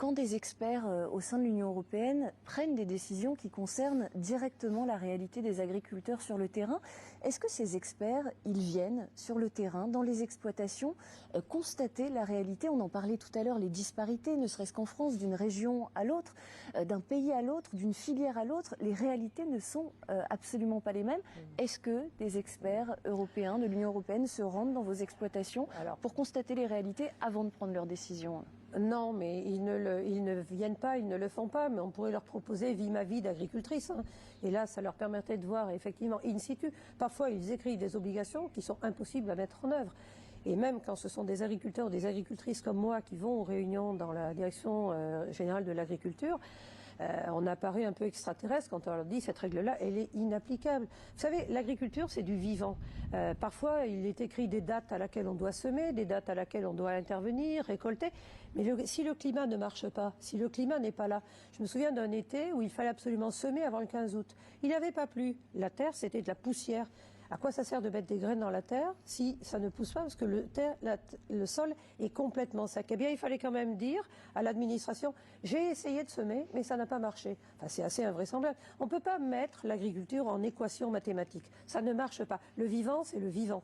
quand des experts au sein de l'Union européenne prennent des décisions qui concernent directement la réalité des agriculteurs sur le terrain, est-ce que ces experts, ils viennent sur le terrain, dans les exploitations, constater la réalité? On en parlait tout à l'heure, les disparités, ne serait-ce qu'en France, d'une région à l'autre, d'un pays à l'autre, d'une filière à l'autre, les réalités ne sont absolument pas les mêmes. Est-ce que des experts européens de l'Union européenne se rendent dans vos exploitations pour constater les réalités avant de prendre leurs décisions? Non, mais ils ne viennent pas, ils ne le font pas, mais on pourrait leur proposer vie ma vie d'agricultrice. Hein. Et là, ça leur permettrait de voir effectivement in situ. Parfois, ils écrivent des obligations qui sont impossibles à mettre en œuvre. Et même quand ce sont des agriculteurs ou des agricultrices comme moi qui vont aux réunions dans la direction générale de l'agriculture, on apparaît un peu extraterrestre quand on leur dit cette règle-là, elle est inapplicable. Vous savez, l'agriculture, c'est du vivant. Parfois, il est écrit des dates à laquelle on doit semer, des dates à laquelle on doit intervenir, récolter. Mais si le climat ne marche pas, si le climat n'est pas là, je me souviens d'un été où il fallait absolument semer avant le 15 août. Il n'avait pas plu. La terre, c'était de la poussière. À quoi ça sert de mettre des graines dans la terre si ça ne pousse pas parce que le sol est complètement sec? Eh bien, il fallait quand même dire à l'administration, j'ai essayé de semer, mais ça n'a pas marché. Enfin, c'est assez invraisemblable. On ne peut pas mettre l'agriculture en équation mathématique. Ça ne marche pas. Le vivant, c'est le vivant.